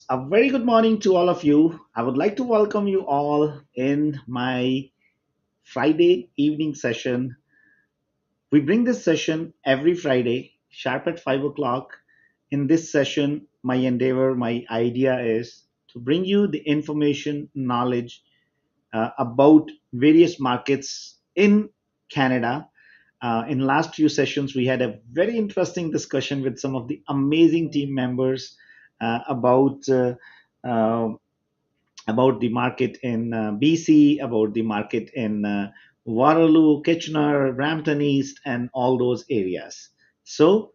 A very good morning to all of you. I would like to welcome you all in my Friday evening session. We bring this session every Friday, sharp at 5 o'clock. In this session, my endeavor, my idea is to bring you the information, knowledge about various markets in Canada. In last few sessions, we had a very interesting discussion with some of the amazing team members uh, about the market in BC, about the market in Waterloo, Kitchener, Brampton East, and all those areas. So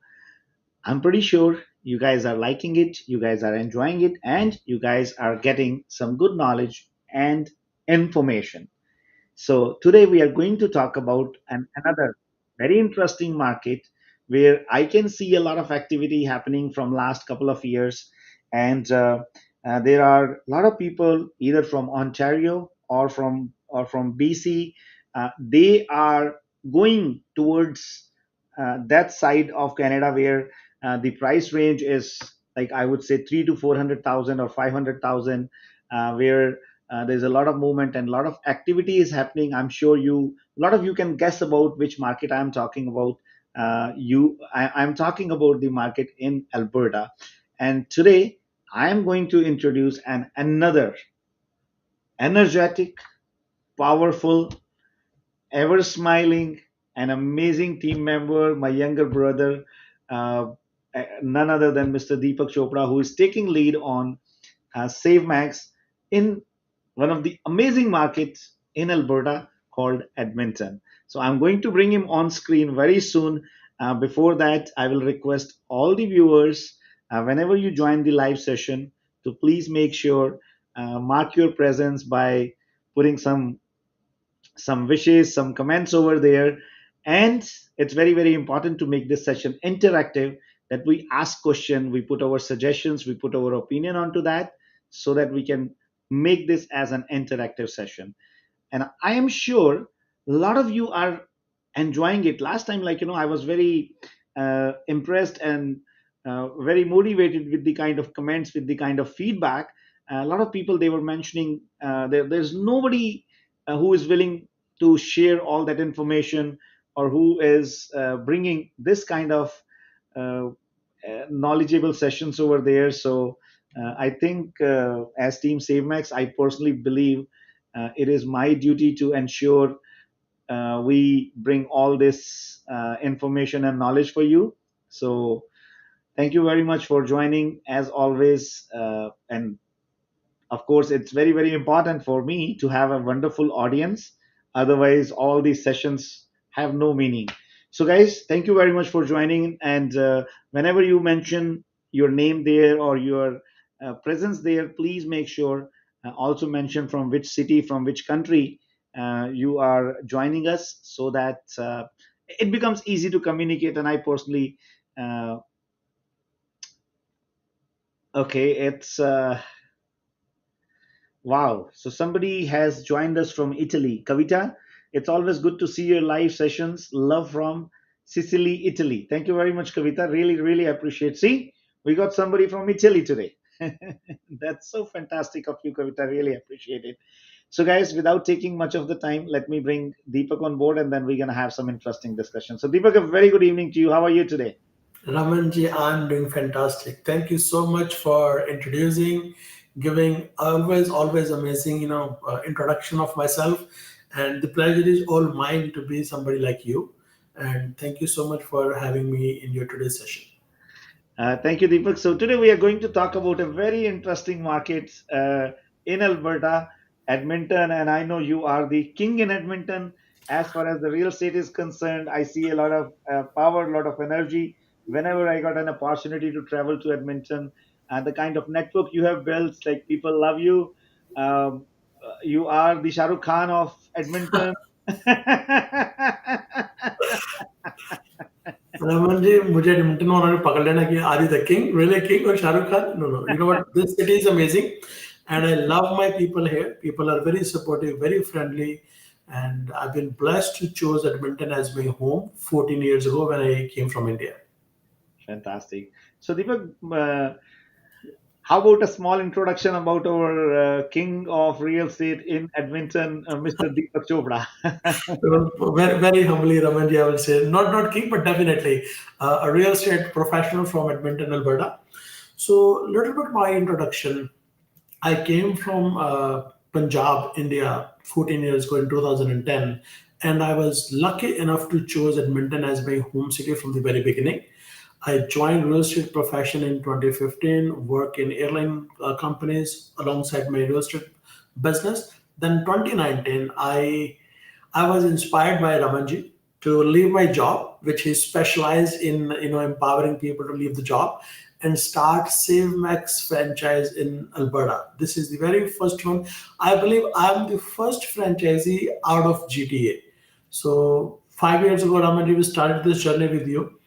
I'm pretty sure you guys are liking it, you guys are enjoying it, and you guys are getting some good knowledge and information. So today we are going to talk about another very interesting market where I can see a lot of activity happening from last couple of years, and there are a lot of people either from Ontario or from BC. They are going towards that side of Canada where the price range is like I would say 3 to 400,000 or 500,000, where there's a lot of movement and a lot of activity is happening. I'm sure a lot of you can guess about which market I'm talking about. I'm talking about the market in Alberta, and today I am going to introduce another energetic, powerful, ever smiling, and amazing team member, my younger brother, uh, none other than Mr. Deepak Chopra, who is taking lead on Save Max in one of the amazing markets in Alberta called Edmonton. So I'm going to bring him on screen very soon. Before that, I will request all the viewers, whenever you join the live session, to please make sure mark your presence by putting some wishes, some comments over there. And it's very, very important to make this session interactive, that we ask question, we put our suggestions, we put our opinion onto that, so that we can make this as an interactive session. And I am sure a lot of you are enjoying it. Last time, I was very impressed and very motivated with the kind of comments, with the kind of feedback. A lot of people, they were mentioning there's nobody who is willing to share all that information, or who is bringing this kind of uh, knowledgeable sessions over there. So I think, as Team SaveMax, I personally believe it is my duty to ensure we bring all this information and knowledge for you. So thank you very much for joining, as always. And of course, it's very, very important for me to have a wonderful audience. Otherwise, all these sessions have no meaning. So, guys, thank you very much for joining. And whenever you mention your name there or your presence there, please make sure also mention from which city, from which country you are joining us, so that it becomes easy to communicate. And I personally, uh, okay, it's. Wow. So somebody has joined us from Italy. Kavita, it's always good to see your live sessions. Love from Sicily, Italy. Thank you very much, Kavita. Really, really appreciate. See, we got somebody from Italy today. That's so fantastic of you, Kavita. Really appreciate it. So, guys, without taking much of the time, let me bring Deepak on board, and then we're going to have some interesting discussion. So, Deepak, a very good evening to you. How are you today? Ramanji, I'm doing fantastic. Thank you so much for introducing, giving always amazing, introduction of myself. And the pleasure is all mine to be somebody like you. And thank you so much for having me in your today's session. Thank you, Deepak. So today we are going to talk about a very interesting market in Alberta, Edmonton, and I know you are the king in Edmonton. As far as the real estate is concerned, I see a lot of power, a lot of energy. Whenever I got an opportunity to travel to Edmonton, and the kind of network you have built, like people love you. You are the Shah Rukh Khan of Edmonton. Ramanji, मुझे Edmonton वालों ने पकड़ लेना कि are you the king really king और Shahrukh Khan no no you know what this city is amazing and I love my people here. People are very supportive, very friendly, and I've been blessed to choose Edmonton as my home 14 years ago when I came from India. Fantastic. So, Deepak, How about a small introduction about our king of real estate in Edmonton, Mr. Deepak Chopra? Very, very humbly, Ramanji, I will say, not king, but definitely a real estate professional from Edmonton, Alberta. So, little bit my introduction. I came from Punjab, India, 14 years ago in 2010, and I was lucky enough to choose Edmonton as my home city from the very beginning. I joined real estate profession in 2015, work in airline companies alongside my real estate business. Then 2019, I was inspired by Ramanji to leave my job, which is specialized in empowering people to leave the job, and start SaveMax franchise in Alberta. This is the very first one. I believe I'm the first franchisee out of GTA. So 5 years ago, Ramanji, we started this journey with you,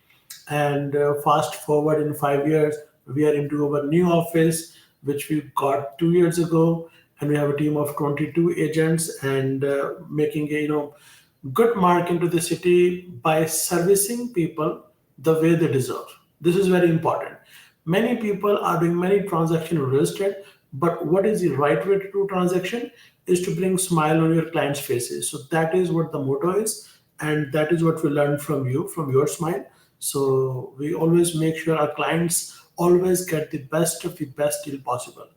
and fast forward in 5 years, we are into our new office, which we got 2 years ago, and we have a team of 22 agents and making a good mark into the city by servicing people the way they deserve. This is very important. Many people are doing many transaction in real estate, but what is the right way to do transaction is to bring smile on your clients' faces. So that is what the motto is, and that is what we learned from you, from your smile. So we always make sure our clients always get the best of the best deal possible.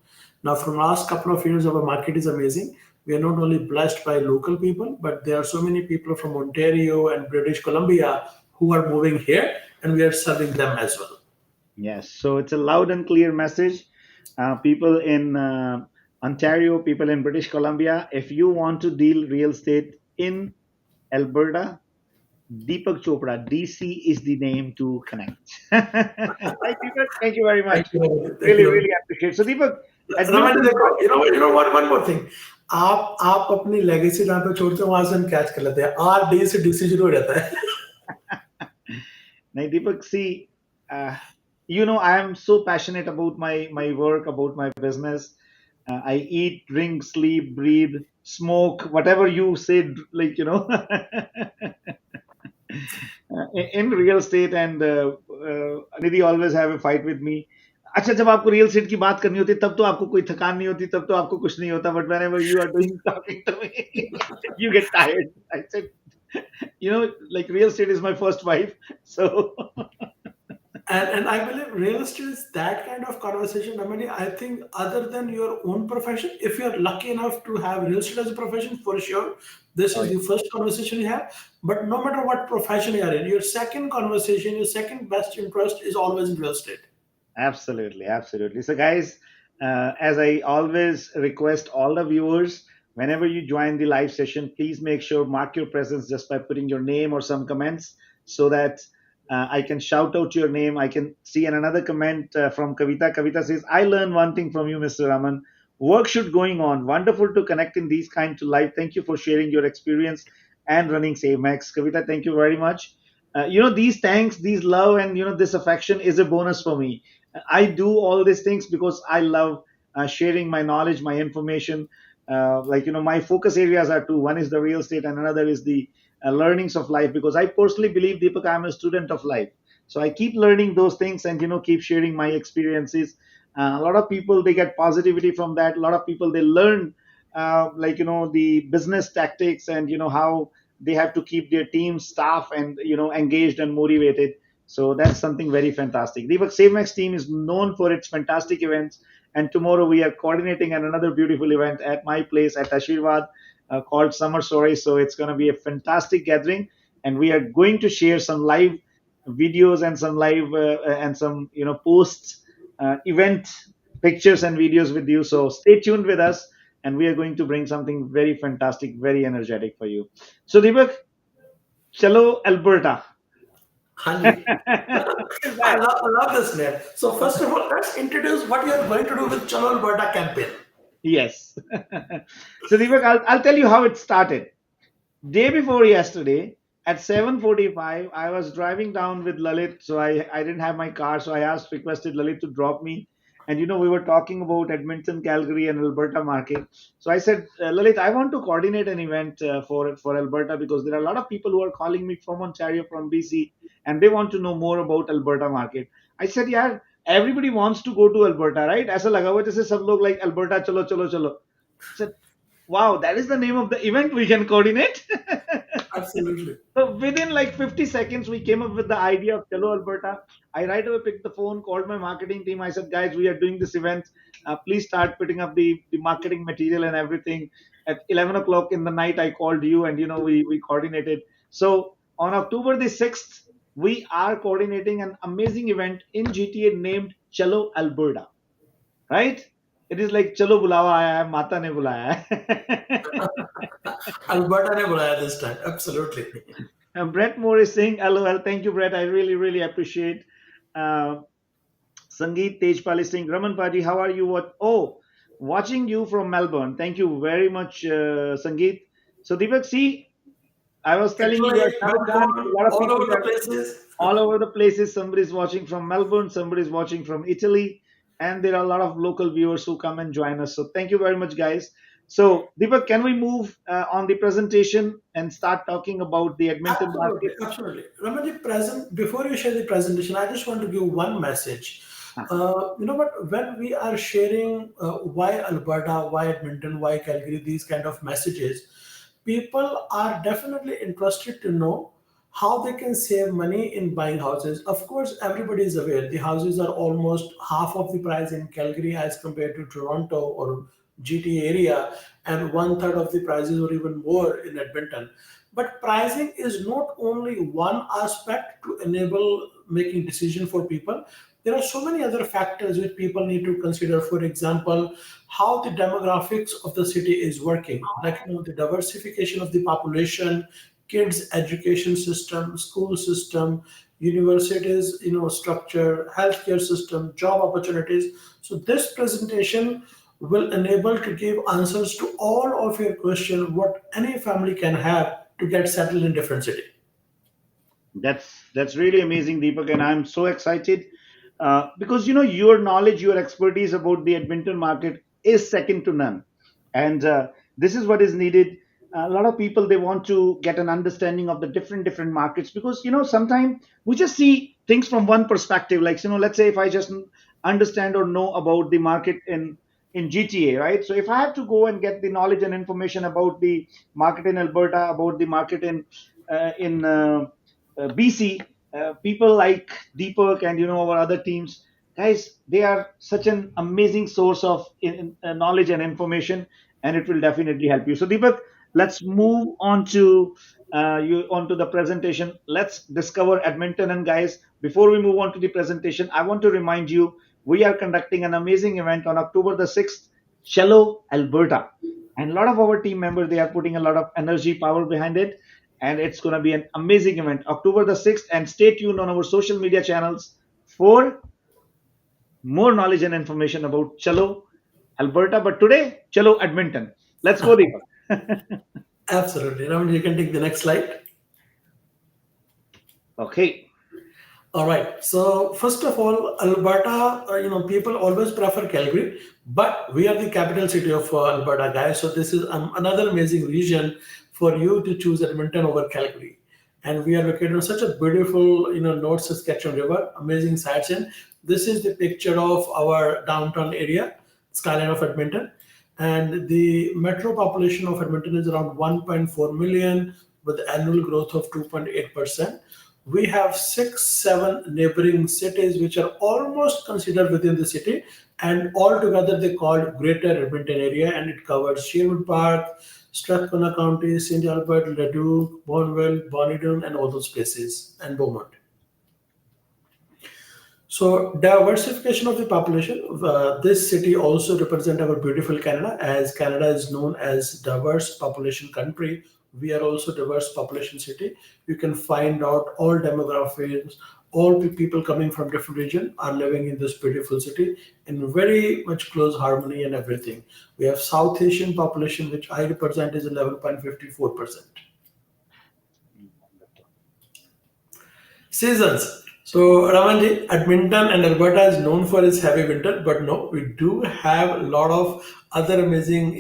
Now, from last couple of years, our market is amazing. We are not only blessed by local people, but there are so many people from Ontario and British Columbia who are moving here, and we are serving them as well. Yes, so it's a loud and clear message. People in Ontario, people in British Columbia, if you want to deal real estate in Alberta, Deepak Chopra, DC is the name to connect. Right, Deepak? Thank you very Thank much. you. Thank Really, you. really appreciate. So, Deepak, Raman Edmonton देखो, market. one more thing. आप अपनी legacy जहाँ पे छोड़ते हो वहां से हम कैच कर लेते हैं आर डी से डीसी शुरू हो जाता है Now, Deepak, see, I am so passionate about my work, about my business. I eat, drink, sleep, breathe, smoke, whatever you said, like, in real estate. And Nidhi always have a fight with me. अच्छा जब आपको real estate की बात करनी होती है तब तो आपको कोई थकान नहीं होती तब तो आपको कुछ नहीं होता but whenever you are doing talking to me you get tired. I said, like real estate is my first wife, so and I believe real estate is that kind of conversation. I mean, I think other than your own profession, if you're lucky enough to have real estate as a profession, for sure, this oh, is yeah. the first conversation you have. But no matter what profession you are in, your second conversation, your second best interest is always in real estate. Absolutely, absolutely. So, guys, as I always request all the viewers, whenever you join the live session, please make sure mark your presence just by putting your name or some comments so that I can shout out your name. I can see another comment from Kavita. Kavita says, "I learned one thing from you, Mr. Raman. Work should going on. Wonderful to connect in these kind to live. Thank you for sharing your experience and running SaveMax." Kavita, thank you very much. These thanks, these love, and this affection is a bonus for me. I do all these things because I love sharing my knowledge, my information. My focus areas are two. One is the real estate, and another is the learnings of life. Because I personally believe, Deepak, I'm a student of life. So I keep learning those things and keep sharing my experiences. A lot of people they get positivity from that. A lot of people they learn the business tactics and how they have to keep their team, staff, and engaged and motivated. So that's something very fantastic. Deepak, SaveMax team is known for its fantastic events. And tomorrow we are coordinating another beautiful event at my place at Ashirwad called Summer Story. So it's going to be a fantastic gathering. And we are going to share some live videos and some live and some, posts, event pictures and videos with you. So stay tuned with us. And we are going to bring something very fantastic, very energetic for you. So, Deepak, chalo Alberta. Hanji. What is that? I love this name. So first of all, let's introduce what you're going to do with Chalo Alberta campaign. Yes. So Deepak, I'll tell you how it started. Day before yesterday at 7:45, I was driving down with Lalit. So I didn't have my car, so I requested Lalit to drop me. And we were talking about Edmonton, Calgary, and Alberta market. So I said, Lalit, I want to coordinate an event for Alberta because there are a lot of people who are calling me from Ontario, from BC, and they want to know more about Alberta market. I said, yeah, everybody wants to go to Alberta, right? ऐसा लगा हुआ जैसे सब लोग like Alberta, चलो चलो चलो. I said, wow, that is the name of the event we can coordinate. Absolutely. So within like 50 seconds, we came up with the idea of Hello Alberta. I right away picked the phone, called my marketing team. I said, guys, we are doing this event. Please start putting up the marketing material and everything. At 11 o'clock in the night, I called you and, we coordinated. So on October the 6th, we are coordinating an amazing event in GTA named Chalo Alberta, right? It is like Chalo Bulawa Aaya hai, Mata ne bulaya hai. Alberta ne bulaya this time. Absolutely. Brett Moore is saying, LOL. Thank you, Brett. I really, really appreciate. Uh, Sangeet Tejpal is saying, Raman Paji, how are you? What? Oh, watching you from Melbourne. Thank you very much, Sangeet. So, Deepak, see, I was telling you, you are Italy, simulcast. A Melbourne, lot of all people over the are places. all over the places. Somebody's watching from Melbourne, somebody's watching from Italy, and there are a lot of local viewers who come and join us. So thank you very much, guys. So Deepak, can we move on the presentation and start talking about the Edmonton Absolutely, market? absolutely. Ramanji, present before you share the presentation, I just want to give one message. Ah, You know what? When we are sharing why Alberta, why Edmonton, why Calgary, these kind of messages, people are definitely interested to know how they can save money in buying houses. Of course, everybody is aware the houses are almost half of the price in Calgary as compared to Toronto or GTA area, and one third of the prices or even more in Edmonton. But pricing is not only one aspect to enable making decision for people. There are so many other factors which people need to consider. For example, how the demographics of the city is working, like the diversification of the population, kids education system, school system, universities, structure, healthcare system, job opportunities. So this presentation will enable to give answers to all of your question what any family can have to get settled in different city. that's really amazing, Deepak, and I'm so excited because your knowledge, your expertise about the Edmonton market is second to none, and this is what is needed. A lot of people, they want to get an understanding of the different markets, because sometimes we just see things from one perspective. Like, let's say if I just understand or know about the market in GTA, right? So if I have to go and get the knowledge and information about the market in Alberta, about the market in BC, people like Deepak and our other teams, guys, they are such an amazing source of knowledge and information, and it will definitely help you. So Deepak, let's move on to onto the presentation. Let's discover Edmonton. And guys, before we move on to the presentation, I want to remind you we are conducting an amazing event on October the 6th, Shallow, Alberta. And a lot of our team members, they are putting a lot of energy, power behind it, and it's going to be an amazing event, October the 6th. And stay tuned on our social media channels for more knowledge and information about Chalo, Alberta. But today, Chalo, Edmonton. Let's go, Deepak. Absolutely. Raman, you can take the next slide. Okay. All right. So first of all, Alberta, people always prefer Calgary, but we are the capital city of Alberta, guys. So this is another amazing region for you to choose Edmonton over Calgary. And we are located on such a beautiful, North Saskatchewan River, amazing sights in. This is the picture of our downtown area, skyline of Edmonton. And the metro population of Edmonton is around 1.4 million with annual growth of 2.8%. We have 6, 7 neighboring cities which are almost considered within the city, and altogether they called Greater Edmonton area, and it covers Sherwood Park, Strathcona County, St. Albert, Leduc, Bonville, Bonnydoon, and all those places, and Beaumont. So diversification of the population. This city also represent our beautiful Canada, as Canada is known as diverse population country. We are also diverse population city. You can find out all demographics, all people coming from different region are living in this beautiful city in very much close harmony and everything. We have South Asian population, which I represent is 11.54%. Seasons. So, Ramanji, Edmonton and Alberta is known for its heavy winter, but no, we do have a lot of other amazing,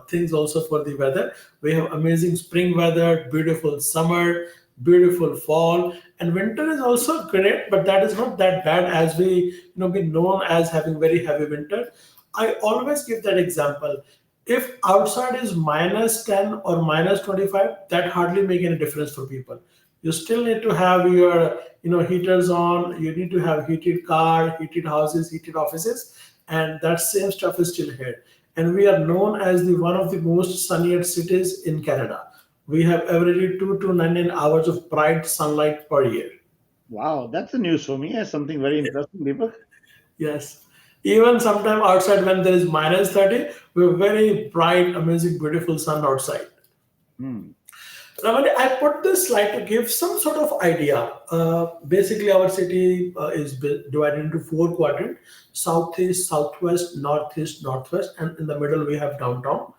things also for the weather. We have amazing spring weather, beautiful summer, beautiful fall, and winter is also great, but that is not that bad as we been known as having very heavy winter. I always give that example. If outside is minus 10 or minus 25, that hardly make any difference for people. You still need to have your heaters on. You need to have heated car, heated houses, heated offices, and that same stuff is still here. And we are known as the one of the most sunniest cities in Canada. We have averaged 2 to 9 hours of bright sunlight per year. Wow, that's the news for me. Something very interesting, Deepak. Yes. Even sometime outside when there is minus 30, we have very bright, amazing, beautiful sun outside. Hmm. Ramani, I put this slide to give some sort of idea. Basically, our city is divided into four quadrants: southeast, southwest, northeast, northwest, and in the middle we have downtown.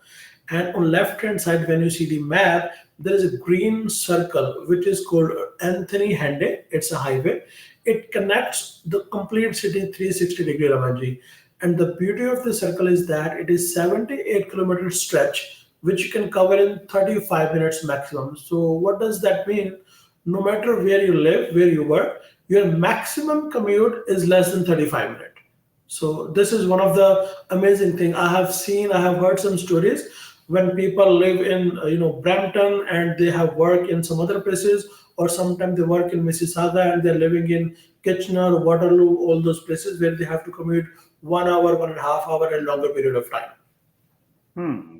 And on left hand side, when you see the map, there is a green circle which is called Anthony Hande. It's a highway. It connects the complete city 360-degree, Ramanji. And the beauty of the circle is that it is 78-kilometer stretch, which you can cover in 35 minutes maximum. So what does that mean? No matter where you live, where you work, your maximum commute is less than 35 minutes. So this is one of the amazing thing I have seen. I have heard some stories when people live in Brampton and they have work in some other places, or sometimes they work in Mississauga and they're living in Kitchener, Waterloo, all those places where they have to commute 1 hour, 1.5 hour, and longer period of time.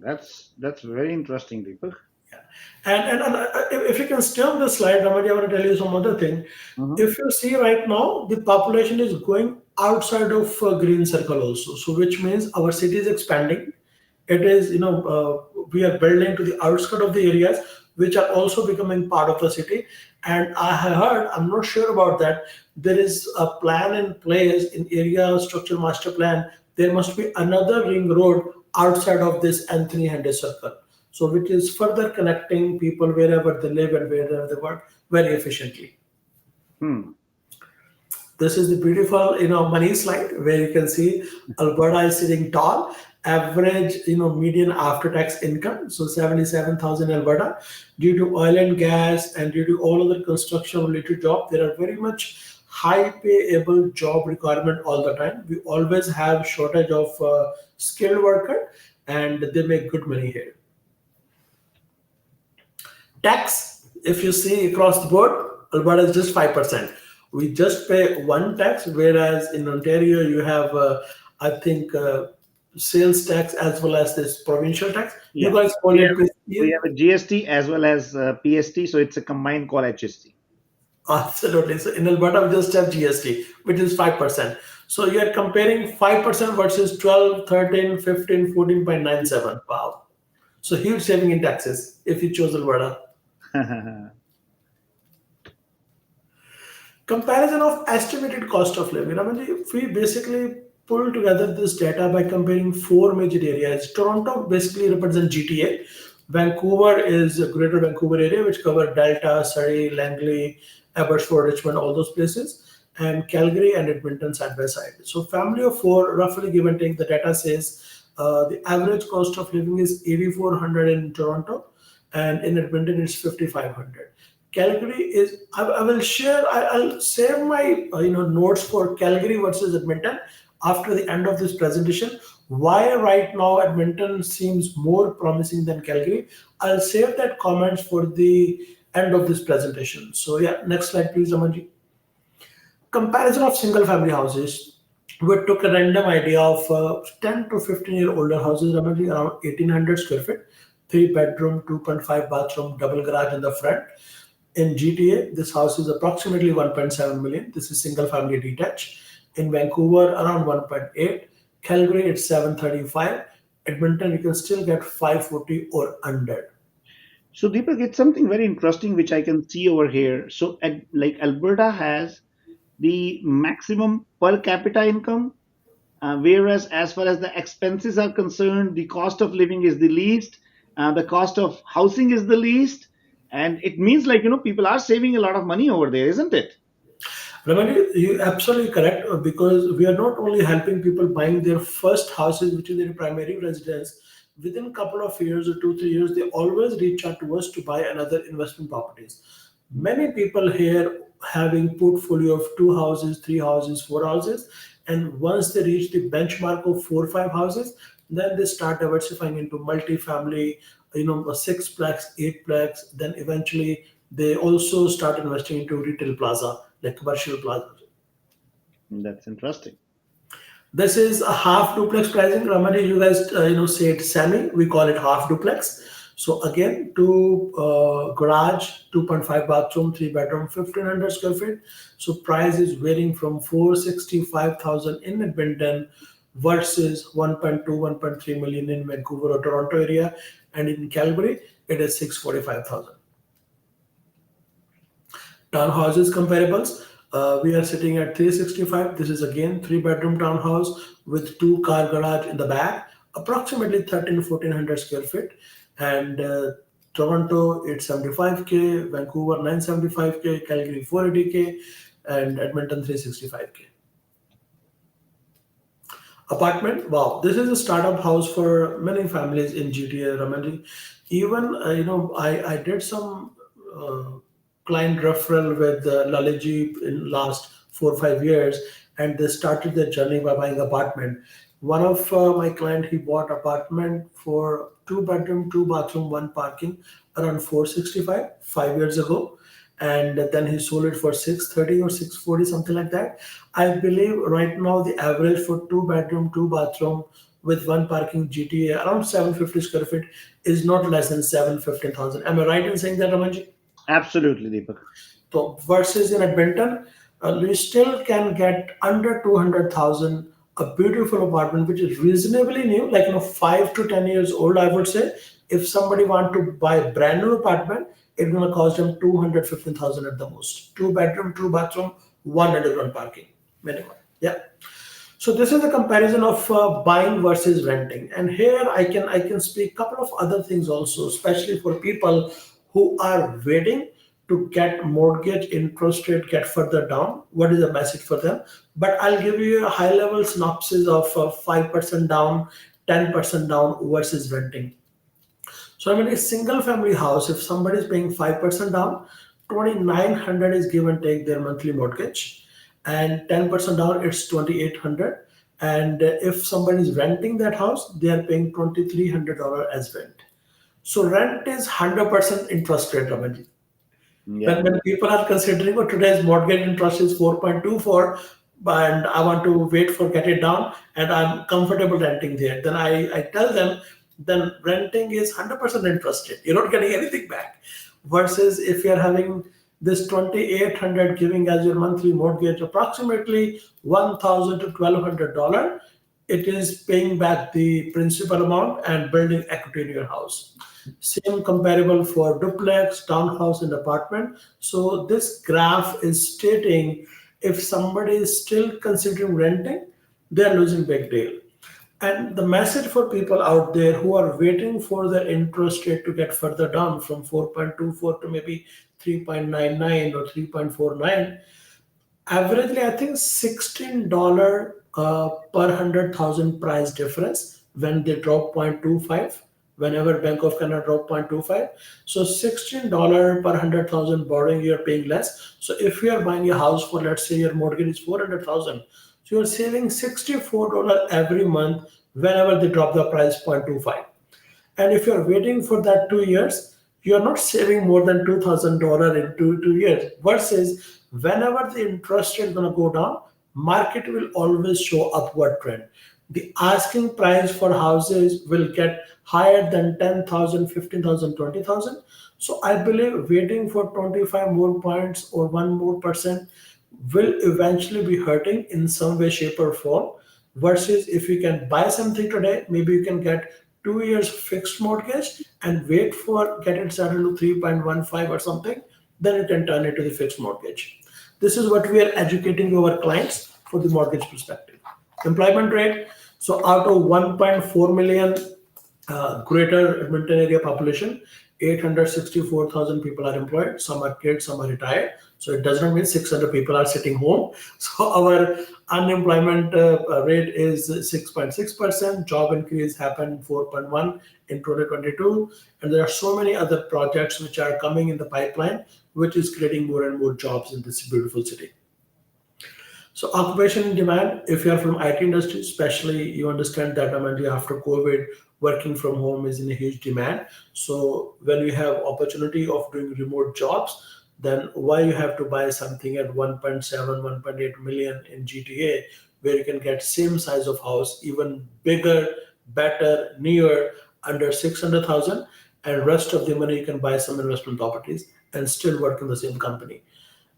That's very interesting, Deepak. Yeah. And if you can stay on the slide, Ramaji, I want to tell you some other thing. Mhm. If you see right now, the population is going outside of green circle also. So which means our city is expanding. It is, we are building to the outskirts of the areas, which are also becoming part of the city. And I have heard, I'm not sure about that, there is a plan in place in area structure master plan. There must be another ring road outside of this Anthony Henday circle. So which is further connecting people wherever they live and wherever they work very efficiently. Hmm. This is the beautiful, money slide where you can see Alberta is sitting tall. Average, median after-tax income, so 77,000 Alberta. Due to oil and gas and due to all other construction-related jobs, there are very much high payable job requirement all the time. We always have shortage of skilled worker, and they make good money here. Tax, if you see across the board, Alberta is just 5%. We just pay one tax, whereas in Ontario you have, I think, sales tax as well as this provincial tax. You Yeah, guys we only have pay we here. have a GST as well as PST, so it's a combined called HST. Absolutely. So in Alberta, we just have GST, which is 5%. So you're comparing 5% versus 12, 13, 15, 14.97. Wow. So huge saving in taxes if you chose Alberta. Comparison of estimated cost of living. Ramanji, if we basically pull together this data by comparing four major areas, Toronto basically represents GTA. Vancouver is a greater Vancouver area, which cover Delta, Surrey, Langley, Abbotsford, Richmond, all those places, and Calgary and Edmonton side by side. So family of four, roughly give and take, the data says the average cost of living is 8,400 in Toronto, and in Edmonton it's 5,500. Calgary is. I will share. I'll save my notes for Calgary versus Edmonton after the end of this presentation. Why right now Edmonton seems more promising than Calgary? I'll save that comments for the end of this presentation. So yeah, next slide, please, Ramanji. Comparison of single family houses. We took a random idea of 10 to 15-year older houses, Ramanji, around 1,800 square feet, three bedroom, 2.5 bathroom, double garage in the front. In GTA, this house is approximately 1.7 million. This is single family detached. In Vancouver, around 1.8. Calgary, it's 735. Edmonton, you can still get 540 or under. So Deepak, it's something very interesting which I can see over here. So like Alberta has the maximum per capita income, whereas as far as the expenses are concerned, the cost of living is the least, the cost of housing is the least, and it means like people are saving a lot of money over there, isn't it? Ramani, you're absolutely correct because we are not only helping people buying their first houses, which is their primary residence. Within a couple of years or 2, 3 years, they always reach out to us to buy another investment properties. Many people here having portfolio of two houses, three houses, four houses, and once they reach the benchmark of four or five houses, then they start diversifying into multi-family, a six-plex, eight-plex. Then eventually they also start investing into retail plaza, like commercial plaza. That's interesting. This is a half duplex pricing. Ramani, you guys, say it semi. We call it half duplex. So again, two garage, 2.5 bathroom, three bedroom, 1,500 square feet. So price is varying from 465,000 in Edmonton versus 1.2, 1.3 million in Vancouver or Toronto area, and in Calgary it is 645,000. Townhouses comparables. We are sitting at 365. This is again three-bedroom townhouse with two-car garage in the back, approximately 13 to 1400 square feet. And Toronto 875K, Vancouver 975K, Calgary 480K, and Edmonton 365K. Apartment, wow, this is a startup house for many families in GTA, Ramanji. Even, I did some uh, client referral with Laliji in last 4 or 5 years, and they started their journey by buying apartment. One of my client, he bought apartment for two bedroom, two bathroom, one parking around 465 5 years ago, and then he sold it for 630 or 640, something like that. I believe right now the average for two bedroom, two bathroom with one parking GTA around 750 square feet is not less than 715,000. Am I right in saying that, Ramanji? Absolutely, Deepak. So versus in Edmonton, we still can get under 200,000 a beautiful apartment which is reasonably new, like 5 to 10 years old. I would say if somebody want to buy a brand new apartment, it's gonna cost them 215,000 at the most. Two bedroom, two bathroom, one underground parking minimum. Yeah. So this is a comparison of buying versus renting, and here I can speak couple of other things also, especially for people who are waiting to get mortgage interest rate get further down. What is the message for them? But I'll give you a high level synopsis of 5% down, 10% down versus renting. So I mean, a single family house, if somebody is paying 5% down, 2,900 is give and take their monthly mortgage, and 10% down, it's 2,800. And if somebody is renting that house, they are paying $2,300 as rent. So rent is 100% interest rate, Ramanji. Yeah. When people are considering, oh, today's mortgage interest is 4.24, and I want to wait for get it down and I'm comfortable renting there, then I tell them then renting is 100% interest rate. You're not getting anything back. Versus if you're having this 2,800 giving as your monthly mortgage, approximately 1,000 to $1,200, it is paying back the principal amount and building equity in your house. Same comparable for duplex, townhouse, and apartment. So this graph is stating if somebody is still considering renting, they are losing big deal. And the message for people out there who are waiting for their interest rate to get further down from 4.24 to maybe 3.99 or 3.49, averagely I think $16 per 100,000 price difference when they drop 0.25. Whenever Bank of Canada drop 0.25, so $16 per 100,000 borrowing, you're paying less. So if you are buying a house for, let's say your mortgage is 400,000, so you're saving $64 every month whenever they drop the price 0.25. And if you're waiting for that 2 years, you're not saving more than $2,000 in two years. Versus whenever the interest rate is going to go down, market will always show upward trend. The asking price for houses will get higher than 10,000, 15,000, 20,000. So I believe waiting for 25 more points or 1 more % will eventually be hurting in some way, shape, or form. Versus if you can buy something today, maybe you can get 2 years fixed mortgage and wait for get it settled to 3.15 or something, then you can turn it to the fixed mortgage. This is what we are educating our clients for the mortgage perspective. Employment rate. So out of 1.4 million greater Edmonton area population, 864,000 people are employed. Some are kids, some are retired. So it does not mean 600 people are sitting home. So our unemployment rate is 6.6%. Job increase happened 4.1 in 2022. And there are so many other projects which are coming in the pipeline, which is creating more and more jobs in this beautiful city. So occupation demand, if you are from IT industry, especially you understand that after COVID, working from home is in a huge demand. So when you have opportunity of doing remote jobs, then why you have to buy something at 1.7, 1.8 million in GTA, where you can get same size of house, even bigger, better, newer, under 600,000, and rest of the money you can buy some investment properties and still work in the same company.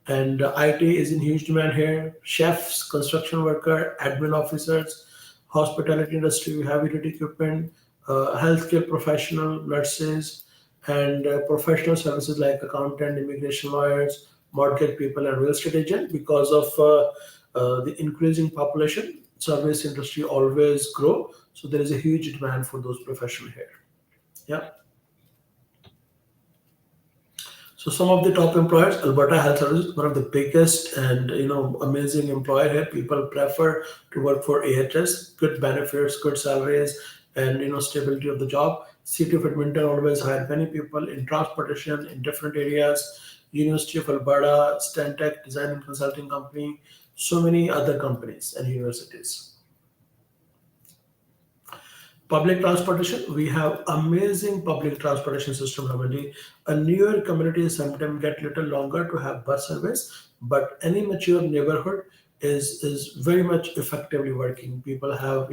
And IT is in huge demand here. Chefs, construction worker, admin officers, hospitality industry, heavy duty equipment, healthcare professional, nurses, and professional services like accountant, immigration lawyers, mortgage people, and real estate agent. Because of the increasing population, service industry always grow. So there is a huge demand for those professionals here. Yeah. So some of the top employers, Alberta Health Services, one of the biggest and amazing employer here. People prefer to work for AHS, good benefits, good salaries, and stability of the job. City of Edmonton always hire many people in transportation in different areas. University of Alberta, Stantec Design and Consulting Company, so many other companies and universities. Public transportation, we have amazing public transportation system, Ramani. A newer community sometimes get little longer to have bus service, but any mature neighborhood is very much effectively working. People have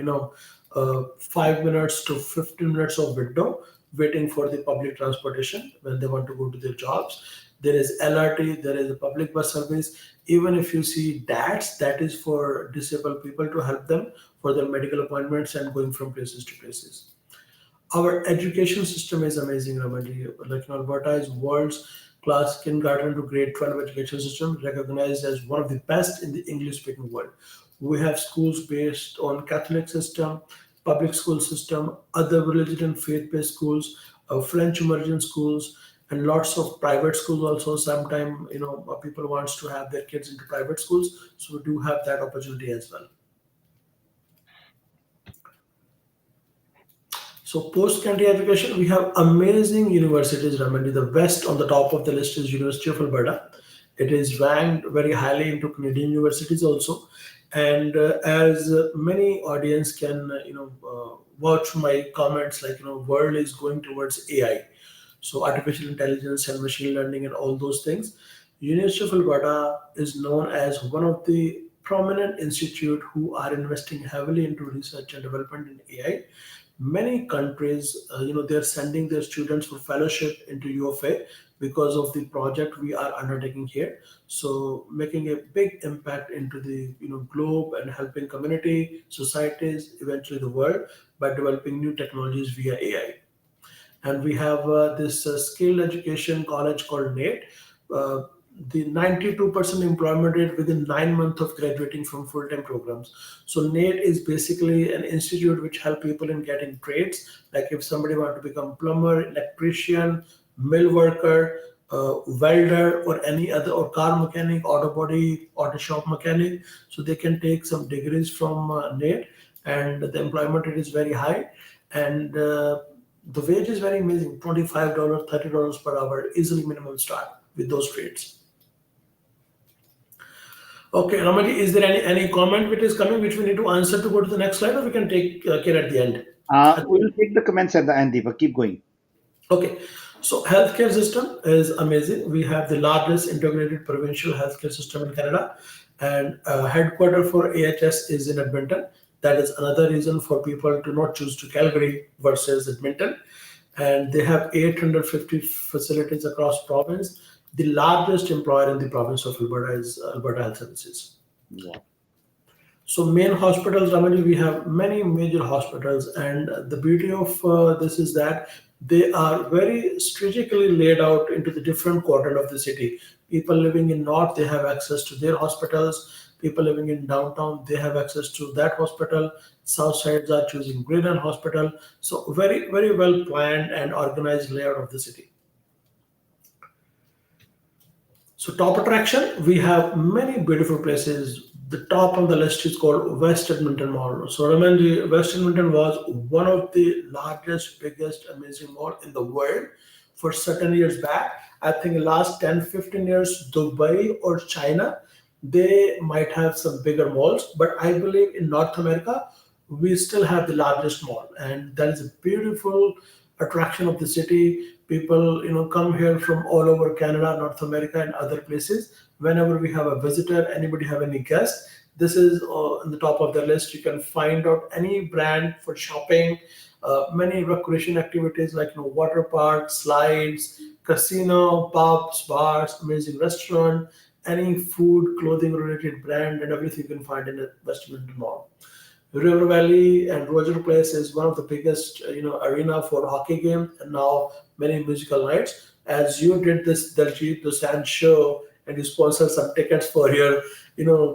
5 minutes to 15 minutes of window waiting for the public transportation when they want to go to their jobs. There is LRT, there is a public bus service. Even if you see DATs, that is for disabled people to help them for their medical appointments and going from places to places. Our education system is amazing, Ramanji. Like Alberta is world's class kindergarten to grade 12 education system, recognized as one of the best in the English speaking world. We have schools based on Catholic system, public school system, other religion and faith based schools, French immersion schools, and lots of private schools also. Sometimes people wants to have their kids into private schools, so we do have that opportunity as well. So post-secondary education, we have amazing universities, Ramani. The best on the top of the list is University of Alberta. It is ranked very highly into Canadian universities also. And as many audience can, watch my comments, like, world is going towards AI. So artificial intelligence and machine learning and all those things. University of Alberta is known as one of the prominent institute who are investing heavily into research and development in AI. Many countries, they're sending their students for fellowship into UFA because of the project we are undertaking here. So making a big impact into the globe and helping community, societies, eventually the world by developing new technologies via AI. And we have this skilled education college called NATE. Uh, the 92% employment rate within 9 months of graduating from full-time programs. So NATE is basically an institute which help people in getting trades. Like if somebody want to become plumber, electrician, mill worker, welder, or any other, or car mechanic, auto body, auto shop mechanic. So they can take some degrees from NATE, and the employment rate is very high. And the wage is very amazing, $25, $30 per hour, easily minimum start with those trades. Okay, Ramadi, is there any comment which is coming which we need to answer to go to the next slide, or we can take care at the end? We'll take the comments at the end, Deepak. Keep going. Okay, so healthcare system is amazing. We have the largest integrated provincial healthcare system in Canada, and headquarter for AHS is in Edmonton. That is another reason for people to not choose to Calgary versus Edmonton. And they have 850 facilities across province. The largest employer in the province of Alberta is Alberta Health Services. Yeah. So main hospitals, Ramani, we have many major hospitals, and the beauty of this is that they are very strategically laid out into the different quadrant of the city. People living in north, they have access to their hospitals. People living in downtown, they have access to that hospital. South sides are choosing Greenland Hospital. So very, very well planned and organized layout of the city. So top attraction, we have many beautiful places. The top on the list is called West Edmonton Mall. So remember, West Edmonton was one of the largest, biggest, amazing mall in the world for certain years back. I think last 10, 15 years, Dubai or China, they might have some bigger malls. But I believe in North America, we still have the largest mall. And that is a beautiful attraction of the city. People, come here from all over Canada, North America, and other places. Whenever we have a visitor, anybody have any guest, this is on the top of the list. You can find out any brand for shopping, many recreation activities like water park, slides, casino, pubs, bars, amazing restaurant, any food, clothing related brand, and everything you can find in the Westminster Mall. River Valley and Roger Place is one of the biggest, arena for hockey games and now many musical nights. As you did this Daljit Dosanjh show and you sponsor some tickets for your,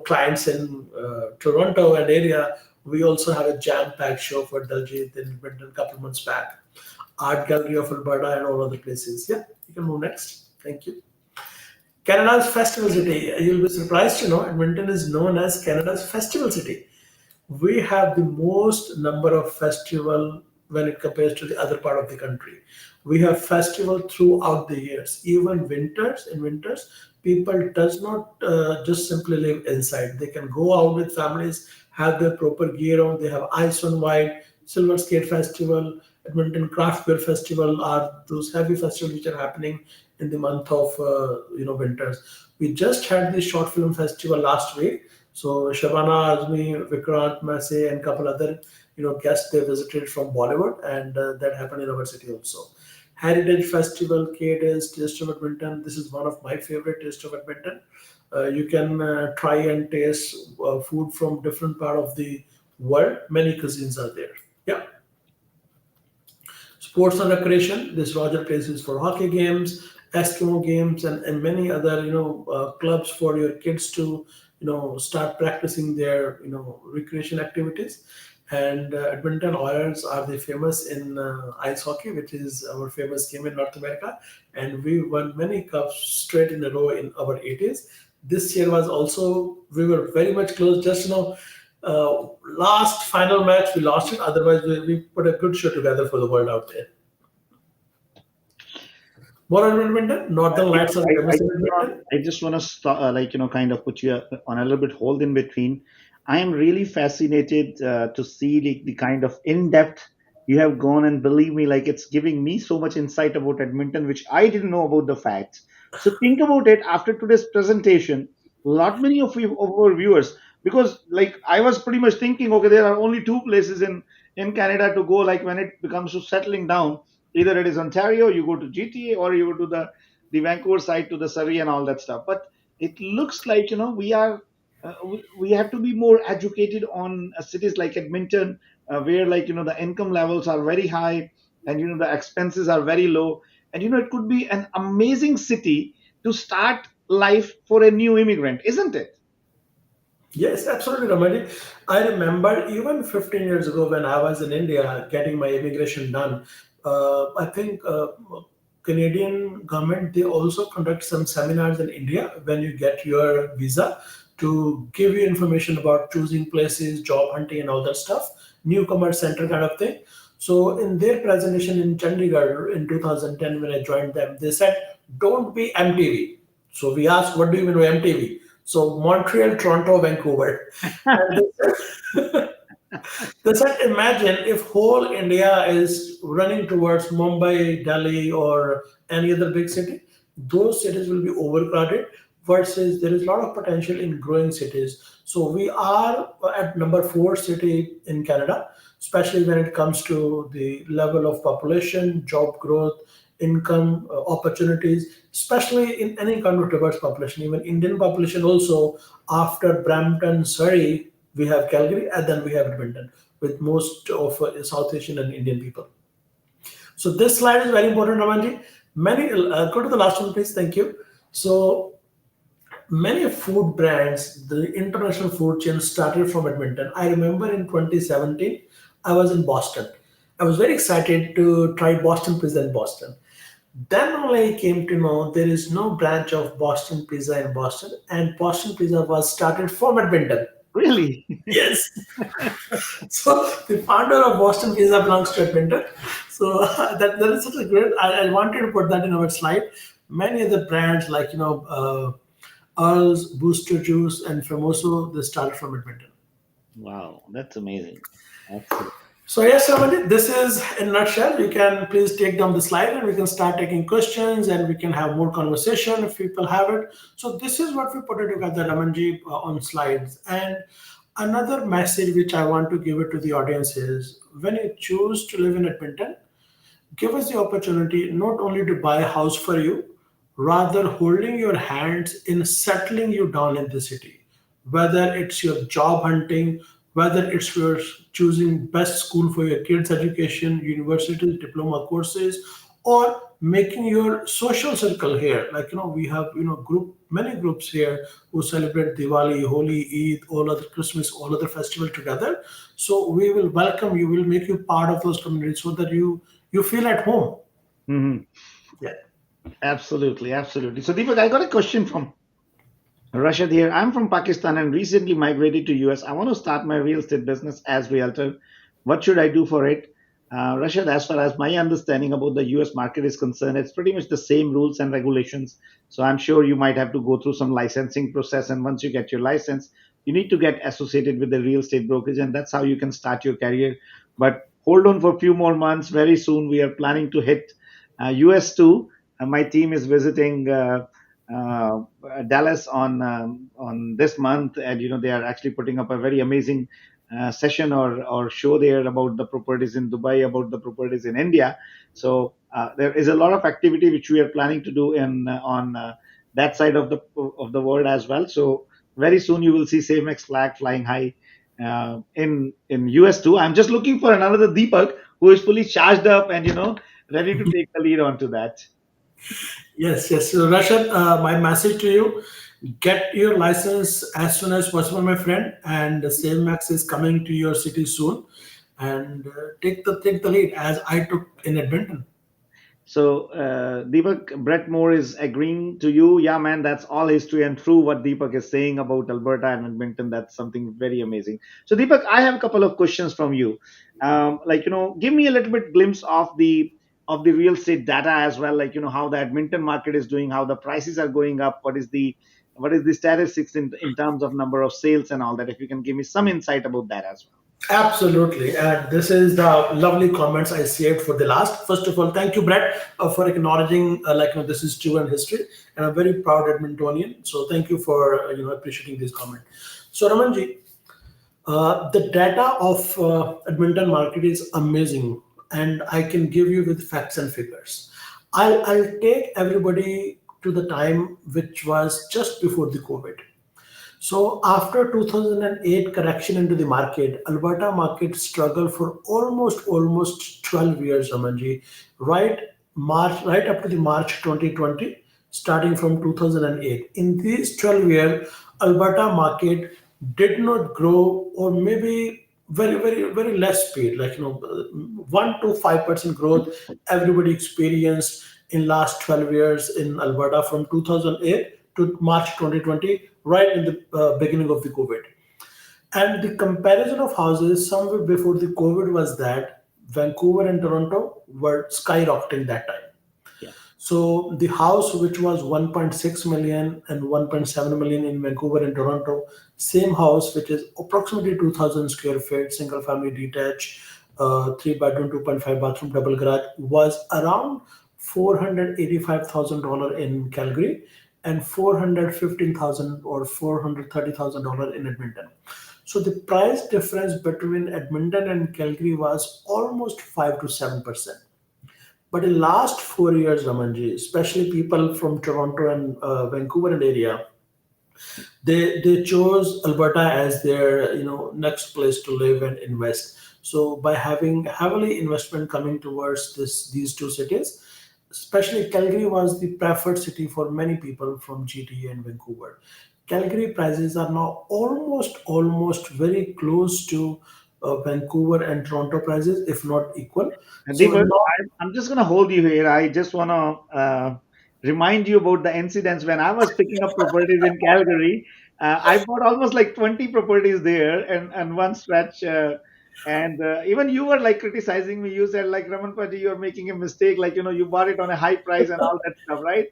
clients in Toronto and area, we also have a jam-packed show for Daljit in Edmonton a couple months back. Art Gallery of Alberta and all other places. Yeah, you can move next. Thank you. Canada's festival city. You'll be surprised to know Edmonton is known as Canada's festival city. We have the most number of festival when it compares to the other part of the country. We have festival throughout the years. Even in winters, people does not just simply live inside. They can go out with families, have their proper gear on. They have ice on white, silver skate festival, Edmonton craft beer festival are those heavy festivals which are happening in the month of winters. We just had the short film festival last week. So Shabana Azmi, Vikrant Massey, and couple other guests they visited from Bollywood, and that happened in our city also. Heritage Festival, K-Days, Taste of Edmonton. This is one of my favorite Taste of Edmonton. You can try and taste food from different part of the world. Many cuisines are there. Yeah. Sports and recreation. This Roger Place is for hockey games, Eskimo games, and many other clubs for your kids to start practicing their recreation activities. And Edmonton Oilers are the famous in ice hockey, which is our famous game in North America, and we won many cups straight in a row in our 80s. This year was also we were very much close. Just last final match we lost it. Otherwise, we put a good show together for the world out there. More on Edmonton, Northern You Lights know, are famous in Edmonton. I just want to kind of put you on a little bit hold in between. I am really fascinated to see the kind of in-depth you have gone, and believe me, like it's giving me so much insight about Edmonton, which I didn't know about the facts. So think about it after today's presentation. Lot many of our viewers, because like I was pretty much thinking, okay, there are only two places in Canada to go. Like when it becomes to settling down, either it is Ontario, you go to GTA, or you go to the Vancouver side to the Surrey and all that stuff. But it looks like we have to be more educated on cities like Edmonton, where the income levels are very high, and the expenses are very low, and it could be an amazing city to start life for a new immigrant, isn't it? Yes, absolutely, Ramani. I remember even 15 years ago when I was in India getting my immigration done. I think Canadian government they also conduct some seminars in India when you get your visa to give you information about choosing places, job hunting, and all that stuff. Newcomer center kind of thing. So in their presentation in Chandigarh in 2010 when I joined them, they said, "Don't be MTV." So we asked, "What do you mean by MTV?" So Montreal, Toronto, Vancouver. And they said, imagine if whole India is running towards Mumbai, Delhi, or any other big city, those cities will be overcrowded. Versus there is a lot of potential in growing cities. So we are at number four city in Canada, especially when it comes to the level of population, job growth, income opportunities, especially in any kind of diverse population, even Indian population also. After Brampton, Surrey, we have Calgary, and then we have Edmonton with most of South Asian and Indian people. So this slide is very important, Ramanji. Many go to the last one, please. Thank you. So many food brands, the international food chain started from Edmonton. I remember in 2017, I was in Boston. I was very excited to try Boston pizza in Boston. Then only I came to know there is no branch of Boston Pizza in Boston, and Boston Pizza was started from Edmonton. Really? Yes. So the founder of Boston Pizza belongs to Edmonton. So that is such a great. I wanted to put that in our slide. Many other brands like Earl's, Booster Juice, and Famoso, they started from Edmonton. Wow, that's amazing. Excellent. So yes, Ramani, this is in a nutshell. You can please take down the slide and we can start taking questions and we can have more conversation if people have it. So this is what we put it together, Ramanji, on slides. And another message which I want to give it to the audience is when you choose to live in Edmonton, give us the opportunity not only to buy a house for you, rather holding your hands in settling you down in the city. Whether it's your job hunting, whether it's your choosing best school for your kids' education, university, diploma courses, or making your social circle here. Like we have many groups here who celebrate Diwali, Holi, Eid, all other Christmas, all other festival together. So we will welcome you, will make you part of those communities so that you feel at home. Hmm. Yeah. Absolutely, absolutely. So, Deepak, I got a question from Rashad here. I'm from Pakistan and recently migrated to US. I want to start my real estate business as realtor. What should I do for it? Rashad, as far as my understanding about the US market is concerned, it's pretty much the same rules and regulations. So I'm sure you might have to go through some licensing process. And once you get your license, you need to get associated with the real estate brokerage, and that's how you can start your career. But hold on for a few more months. Very soon, we are planning to hit US too. My team is visiting. Uh, Dallas on this month, and they are actually putting up a very amazing session or show there about the properties in Dubai, about the properties in India. So there is a lot of activity which we are planning to do in on that side of the world as well. So very soon you will see same-ex flag flying high in US too. I'm just looking for another Deepak who is fully charged up and ready to take the lead onto that. Yes, yes. So, Rashad, my message to you: get your license as soon as possible, my friend. And the same max is coming to your city soon. And take the lead as I took in Edmonton. So, Deepak, Brett Moore is agreeing to you. Yeah, man, that's all history and true what Deepak is saying about Alberta and Edmonton. That's something very amazing. So, Deepak, I have a couple of questions from you. Give me a little bit glimpse of the real estate data as well. Like, how the Edmonton market is doing, how the prices are going up, what is the statistics in terms of number of sales and all that. If you can give me some insight about that as well. Absolutely. And this is the lovely comments I saved for the last. First of all, thank you, Brett, for acknowledging this is true and history. And I'm very proud Edmontonian. So thank you for appreciating this comment. So Ramanji, the data of Edmonton market is amazing, and I can give you with facts and figures. I'll take everybody to the time which was just before the COVID. So after 2008 correction into the market, Alberta market struggled for almost 12 years, Amanji. Right up to the March 2020, starting from 2008. In these 12 years, Alberta market did not grow, or maybe very less speed, like 1 to 5% growth everybody experienced in last 12 years in Alberta from 2008 to March 2020, right in the beginning of the COVID. And the comparison of houses somewhere before the COVID was that Vancouver and Toronto were skyrocketing that time. Yeah. So the house which was 1.6 million and 1.7 million in Vancouver and Toronto, same house which is approximately 2,000 square feet, single family detached, 3 bedroom, 2.5 bathroom, double garage, was around $485,000 in Calgary and 415,000 or $430,000 in Edmonton. So the price difference between Edmonton and Calgary was almost 5 to 7%. But in last 4 years, Ramanji, especially people from Toronto and Vancouver and area, they chose Alberta as their next place to live and invest. So by having heavily investment coming towards these two cities, especially Calgary was the preferred city for many people from GTA and Vancouver. Calgary prices are now almost very close to Vancouver and Toronto prices, if not equal. And So Deepak, not. I'm just going to hold you here. I just want to remind you about the incidents when I was picking up properties in Calgary. I bought almost like 20 properties there and one stretch. And even you were like criticizing me. You said, like, Raman Paji, you're making a mistake. Like, you bought it on a high price and all that stuff, right?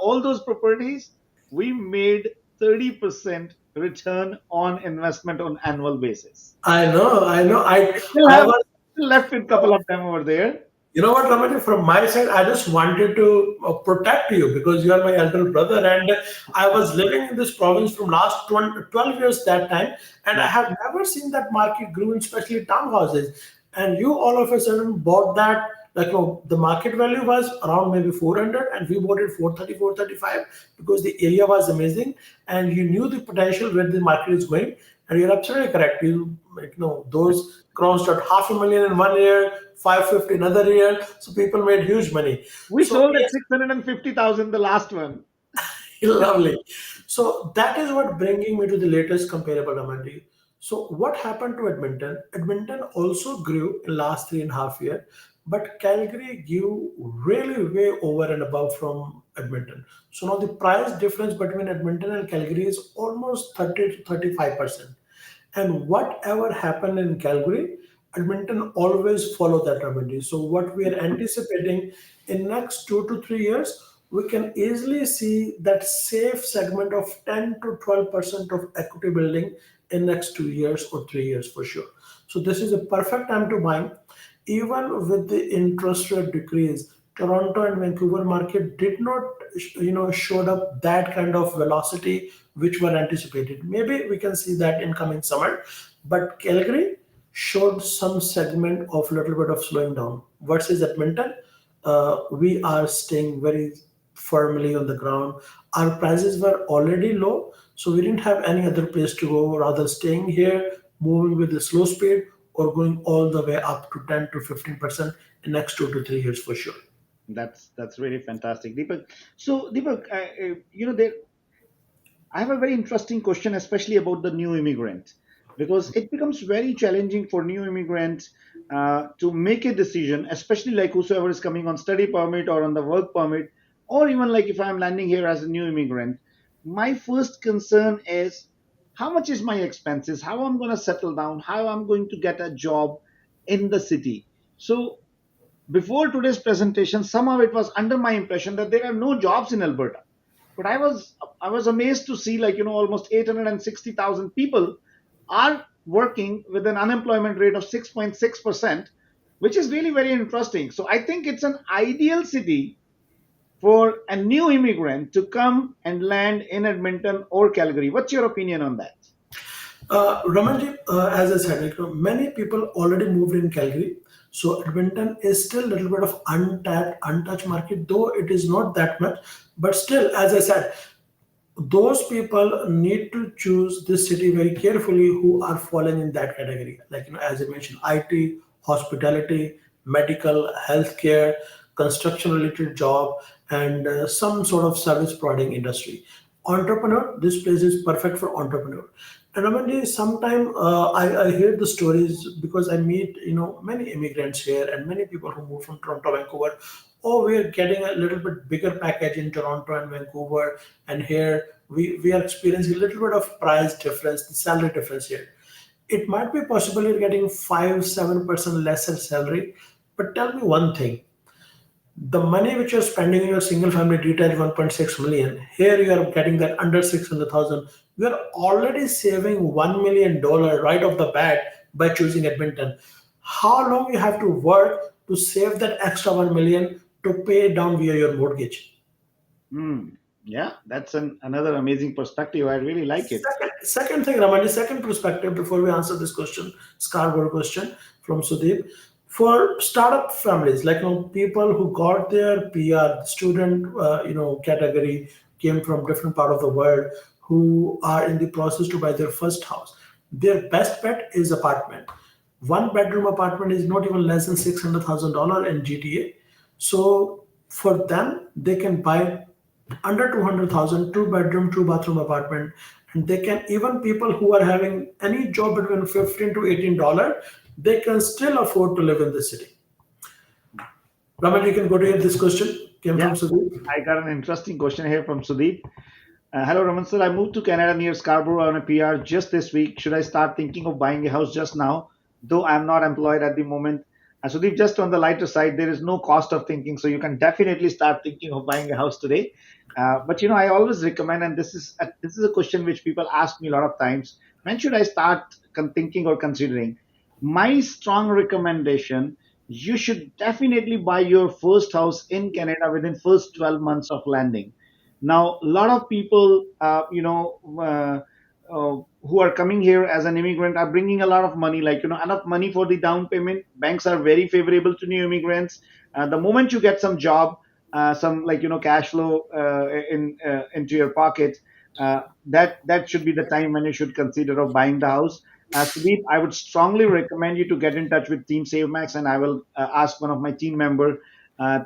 All those properties, we made 30% return on investment on annual basis. I know, I know. I still I have was. still left with a couple of them over there. You know what, Ramani, from my side, I just wanted to protect you because you are my elder brother. And I was living in this province from last 12 years that time. And I Yeah. have never seen that market grew, especially townhouses. And you all of a sudden bought that, like, the market value was around maybe 400 and we bought it 430, 435 because the area was amazing. And you knew the potential where the market is going. And you're absolutely correct. Those crossed at half a million in one year, 550 another year. So people made huge money. We So sold at yes, 650,000 the last one. lovely. So that is what bringing me to the latest comparable Ramandi. So what happened to Edmonton? Edmonton also grew in last 3.5 years, but Calgary grew really way over and above from Edmonton. So now the price difference between Edmonton and Calgary is almost 30 to 35%. And whatever happened in Calgary, Edmonton always follow that remedy. So what we are anticipating in next 2 to 3 years, we can easily see that safe segment of 10 to 12% of equity building in next 2 years or 3 years for sure. So this is a perfect time to buy. Even with the interest rate decrease, Toronto and Vancouver market did not, showed up that kind of velocity which were anticipated. Maybe we can see that in coming summer, but Calgary showed some segment of little bit of slowing down. Versus Edmonton, we are staying very firmly on the ground. Our prices were already low, so we didn't have any other place to go. Rather, staying here, moving with a slow speed, or going all the way up to 10 to 15% in next 2 to 3 years for sure. That's really fantastic, Deepak. So, Deepak, there I have a very interesting question, especially about the new immigrant, because it becomes very challenging for new immigrants to make a decision, especially like whosoever is coming on study permit or on the work permit, or even like if I'm landing here as a new immigrant. My first concern is how much is my expenses, how I'm going to settle down, how I'm going to get a job in the city. So before today's presentation, somehow it was under my impression that there are no jobs in Alberta. But I was amazed to see, like, almost 860,000 people are working with an unemployment rate of 6.6%, which is really very interesting. So I think it's an ideal city for a new immigrant to come and land in Edmonton or Calgary. What's your opinion on that? Ramanji, as I said, many people already moved in Calgary. So Edmonton is still a little bit of untapped, untouched market, though it is not that much. But still, as I said, those people need to choose this city very carefully who are falling in that category. Like, as I mentioned, IT, hospitality, medical, healthcare, construction related job, and some sort of service providing industry. Entrepreneur, this place is perfect for entrepreneur. And Ramandi, sometime I hear the stories because I meet many immigrants here and many people who move from Toronto, Vancouver. Oh, we're getting a little bit bigger package in Toronto and Vancouver, and here we are experiencing a little bit of price difference, the salary difference here. It might be possible you're getting 5-7% lesser salary, but tell me one thing: the money which you're spending in your single family detached 1.6 million, here you are getting that under 600,000. You're already saving $1 million right off the bat by choosing Edmonton. How long you have to work to save that extra 1 million to pay down via your mortgage? Hmm. Yeah, that's another amazing perspective. I really like it. Second thing, Ramani, second perspective before we answer this question, Scarborough question from Sudeep. For startup families, like people who got their PR, student, category, came from different part of the world, who are in the process to buy their first house, their best bet is apartment. One bedroom apartment is not even less than $600,000 in GTA. So for them, they can buy under 200,000, two bedroom, two bathroom apartment, And they can, even people who are having any job between 15 to $18, they can still afford to live in the city. Raman, you can go to here. This question came Yeah, from Sudeep. I got an interesting question here from Sudeep. Hello, Raman sir. I moved to Canada near Scarborough on a PR just this week. Should I start thinking of buying a house just now, though I'm not employed at the moment? Sudeep, just on the lighter side, there is no cost of thinking, so you can definitely start thinking of buying a house today. But I always recommend, and this is a question which people ask me a lot of times. When should I start thinking or considering? My strong recommendation: you should definitely buy your first house in Canada within first 12 months of landing. Now, a lot of people, who are coming here as an immigrant are bringing a lot of money, like, enough money for the down payment. Banks are very favorable to new immigrants. The moment you get some job, some, like, cash flow into your pocket, that should be the time when you should consider of buying the house. Sudeep, I would strongly recommend you to get in touch with Team SaveMax, and I will ask one of my team member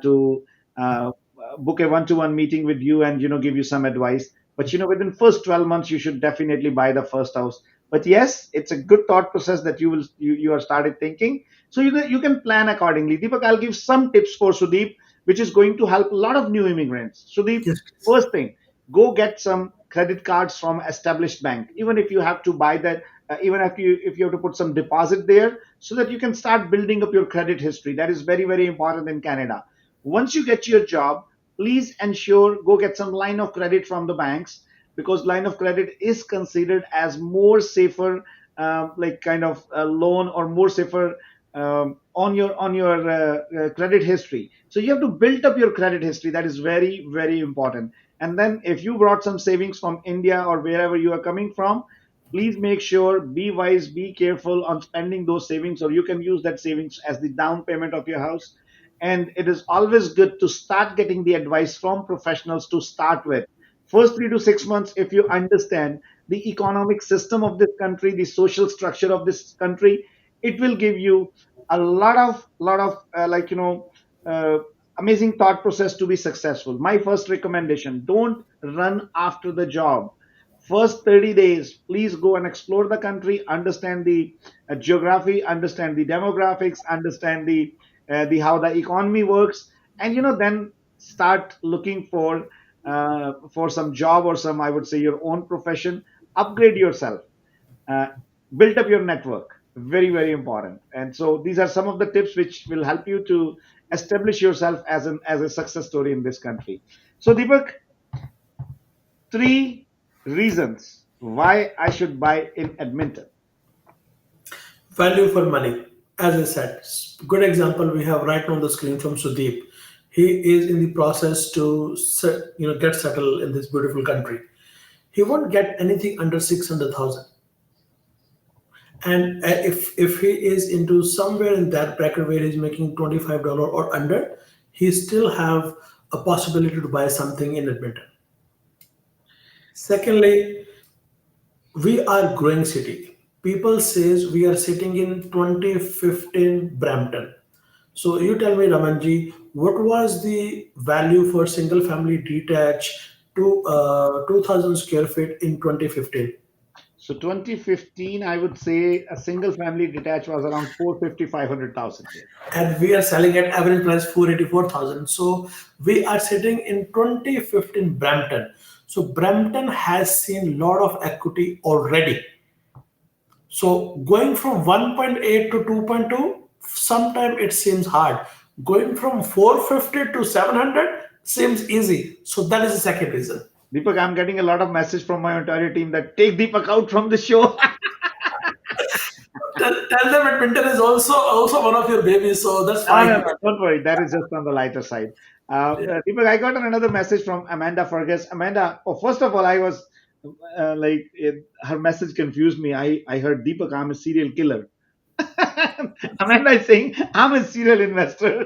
to uh, book a one-to-one meeting with you and give you some advice. But within first 12 months you should definitely buy the first house. But yes, it's a good thought process that you are started thinking, so you can plan accordingly. Deepak, I'll give some tips for Sudeep, which is going to help a lot of new immigrants. Sudeep, Yes, please. first thing, go get some credit cards from established bank, even if you have to buy that, even if you have to put some deposit there, so that you can start building up your credit history. That is very, very important in Canada. Once you get your job, please ensure go get some line of credit from the banks, because line of credit is considered as more safer, like, kind of a loan, or more safer on your credit history. So you have to build up your credit history. That is very, very important. And then if you brought some savings from India or wherever you are coming from, please make sure, be wise, be careful on spending those savings, or you can use that savings as the down payment of your house. And it is always good to start getting the advice from professionals to start with. First 3 to 6 months, if you understand the economic system of this country, the social structure of this country, it will give you a lot of uh, amazing thought process to be successful. My first recommendation: don't run after the job. First 30 days, please go and explore the country, understand the geography, understand the demographics, understand the how the economy works, and then start looking for some job, or some, I would say, your own profession. Upgrade yourself, uh, build up your network. Very, very important. And so these are some of the tips which will help you to establish yourself as a success story in this country. So, Deepak, three reasons why I should buy in Edmonton. Value for money. As I said, good example we have right now on the screen from Sudeep. He is in the process to get settled in this beautiful country. He won't get anything under 600,000. And if he is into somewhere in that bracket where he's making $25 or under, he still have a possibility to buy something in Edmonton. Secondly, we are growing city. People says we are sitting in 2015 Brampton. So you tell me, Ramanji, what was the value for single family detached to 2,000 square feet in 2015? So 2015, I would say a single family detached was around 450, 500,000 here. And we are selling at average price 484,000. So we are sitting in 2015 Brampton. So Brampton has seen lot of equity already. So going from 1.8 to 2.2, sometimes it seems hard. Going from 450 to 700 seems easy. So that is the second reason. Deepak, I'm getting a lot of message from my entire team that take Deepak out from the show. Tell them Edmonton is also one of your babies, so that's No, no, fine. no, don't worry. That is just on the lighter side. Deepak, I got another message from Amanda Fergus. Amanda, oh, first of all, I was her message confused me. I heard, Deepak, I'm a serial killer. Amanda is saying, I'm a serial investor.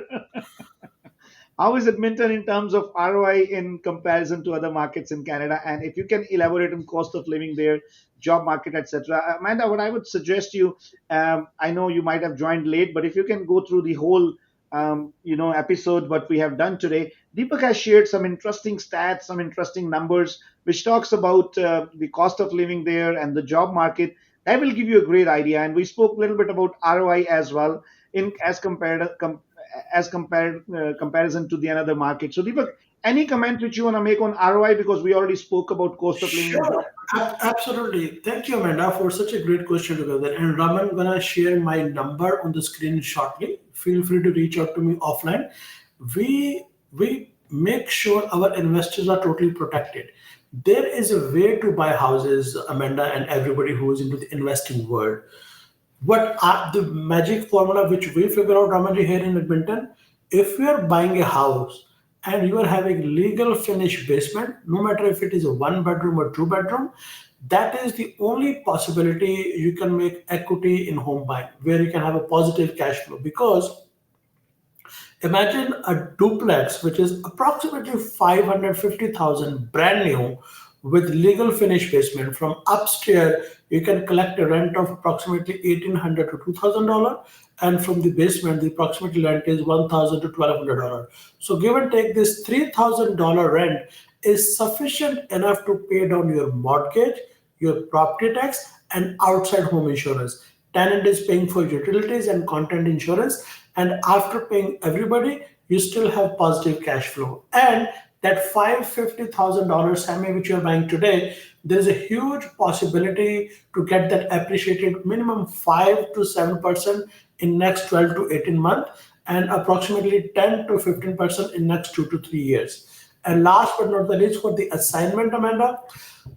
How is Edmonton in terms of ROI in comparison to other markets in Canada? And if you can elaborate on cost of living there, job market, etc. Amanda, what I would suggest you, I know you might have joined late, but if you can go through the whole episode what we have done today. Deepak has shared some interesting stats, some interesting numbers, which talks about the cost of living there and the job market. That will give you a great idea. And we spoke a little bit about ROI as well, in as compared comparison to the another market. So Deepak, any comment which you want to make on ROI, because we already spoke about cost of living and job Sure, market. absolutely. Thank you, Amanda, for such a great question together. And Raman, gonna share my number on the screen shortly. Feel free to reach out to me offline. We make sure our investors are totally protected. There is a way to buy houses, Amanda, and everybody who is into the investing world. What are the magic formula which we figure out, Ramanji, here in Edmonton? If you are buying a house and you are having legal finished basement, no matter if it is a one bedroom or two bedroom, that is the only possibility you can make equity in home buying, where you can have a positive cash flow. Because imagine a duplex, which is approximately 550,000 brand new with legal finish basement. From upstairs, you can collect a rent of approximately 1,800 to $2,000. And from the basement, the approximate rent is 1,000 to $1,200. So give and take, this $3,000 rent is sufficient enough to pay down your mortgage, your property tax, and outside home insurance. Tenant is paying for utilities and content insurance, and after paying everybody, you still have positive cash flow. And that $550,000 Sammy which you're buying today, there is a huge possibility to get that appreciated minimum 5 to 7% in next 12 to 18 months, and approximately 10 to 15% in next 2 to 3 years. And last but not the least, for the assignment, Amanda,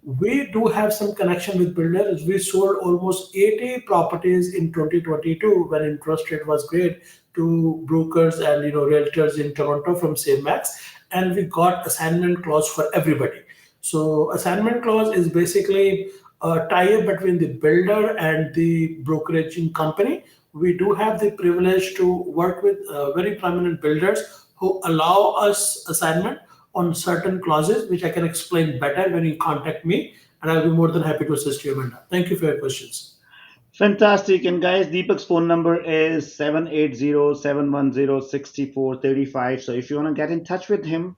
we do have some connection with builders. We sold almost 80 properties in 2022 when interest rate was great to brokers and realtors in Toronto from SaveMax, and we got assignment clause for everybody. So assignment clause is basically a tie-up between the builder and the brokeraging company. We do have the privilege to work with very prominent builders who allow us assignment on certain clauses, which I can explain better when you contact me, and I'll be more than happy to assist you, Amanda. Thank you for your questions. Fantastic. And guys, Deepak's phone number is 780-710-6435. So if you want to get in touch with him,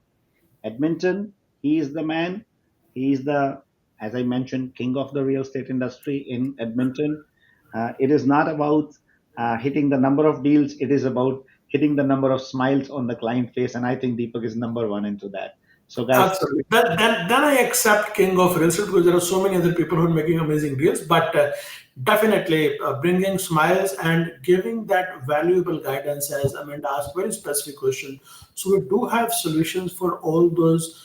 Edmonton, he is the man. He is the, as I mentioned, king of the real estate industry in Edmonton. It is not about hitting the number of deals, it is about hitting the number of smiles on the client face. And I think Deepak is number one into that. So, guys, Absolutely. Then I accept King of Real Estate because there are so many other people who are making amazing deals. But definitely bringing smiles and giving that valuable guidance, as Amanda asked, very specific question. So we do have solutions for all those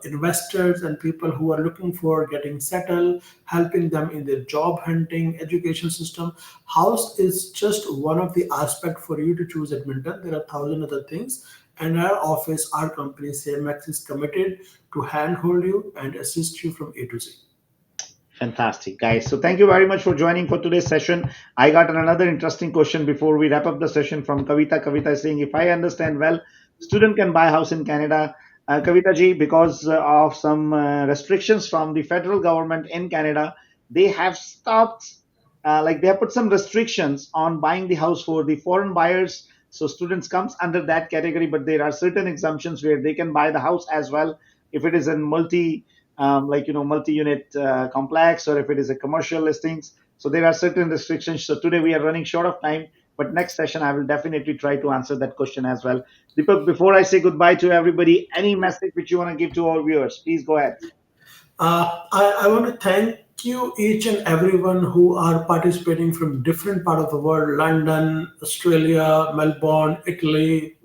investors and people who are looking for getting settled, helping them in their job hunting, education system. House is just one of the aspect for you to choose Edmonton. There are thousand other things, and our office, our company, CMX, is committed to handhold you and assist you from A to Z. fantastic, guys. So thank you very much for joining for today's session. I got another interesting question before we wrap up the session from Kavita. Kavita is saying, if I understand well, student can buy a house in Canada. Kavita ji, because of some restrictions from the federal government in Canada, they have stopped, like they have put some restrictions on buying the house for the foreign buyers. So students comes under that category, but there are certain exemptions where they can buy the house as well if it is in multi-unit complex, or if it is a commercial listings. So there are certain restrictions. So today we are running short of time, but next session I will definitely try to answer that question as well. Deepak, before I say goodbye to everybody, any message which you want to give to our viewers, please go ahead. I want to thank you each and everyone who are participating from different part of the world: London, Australia, Melbourne, Italy,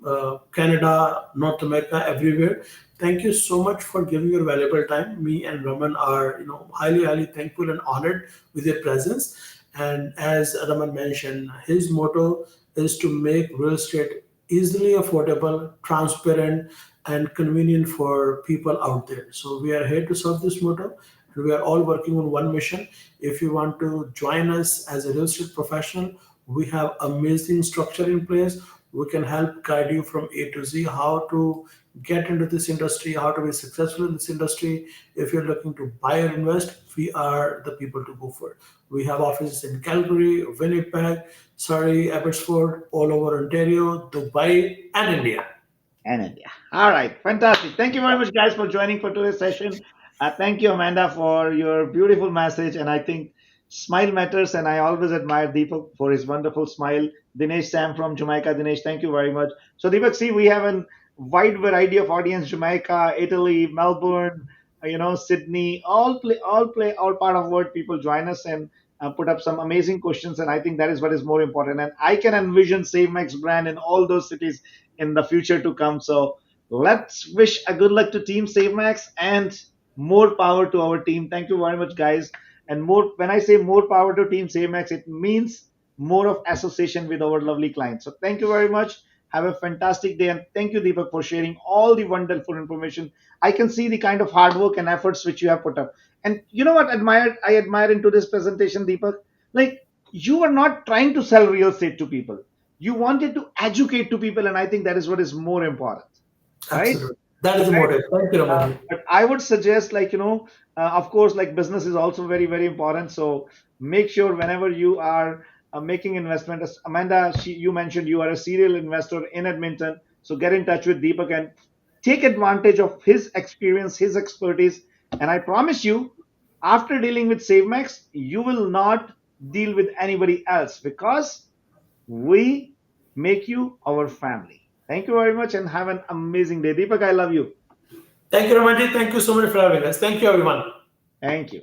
Canada, North America, everywhere. Thank you so much for giving your valuable time. Me and Raman are highly, highly thankful and honored with your presence. And as Raman mentioned, his motto is to make real estate easily affordable, transparent, and convenient for people out there. So we are here to serve this motto, and we are all working on one mission. If you want to join us as a real estate professional, we have amazing structure in place. We can help guide you from A to Z, how to get into this industry, how to be successful in this industry. If you're looking to buy or invest, we are the people to go for. We have offices in Calgary, Winnipeg, Surrey, Abbotsford, all over Ontario, Dubai, and India. And India. All right, fantastic. Thank you very much, guys, for joining for today's session. Thank you, Amanda, for your beautiful message. And I think smile matters, and I always admire Deepak for his wonderful smile. Dinesh Sam from Jamaica. Dinesh, thank you very much. So, Deepak, see, we have a wide variety of audience: Jamaica, Italy, Melbourne, Sydney. All part of world. People join us and put up some amazing questions, and I think that is what is more important. And I can envision SaveMax brand in all those cities in the future to come. So let's wish a good luck to Team SaveMax and more power to our team. Thank you very much, guys. And more, when I say more power to Team SaveMax, it means more of association with our lovely clients. So thank you very much. Have a fantastic day, and thank you, Deepak, for sharing all the wonderful information. I can see the kind of hard work and efforts which you have put up. And you know what I admire into this presentation, Deepak? Like, you are not trying to sell real estate to people, you wanted to educate to people, and I think that is what is more important, right? Absolutely. That is the Right. motive. Thank you, Ramanji. But I would suggest, like, of course, like business is also very, very important. So make sure whenever you are making investment, as Amanda, you mentioned you are a serial investor in Edmonton. So get in touch with Deepak and take advantage of his experience, his expertise. And I promise you, after dealing with SaveMax, you will not deal with anybody else because we make you our family. Thank you very much and have an amazing day. Deepak, I love you. Thank you, Ramanji. Thank you so much for having us. Thank you, everyone. Thank you.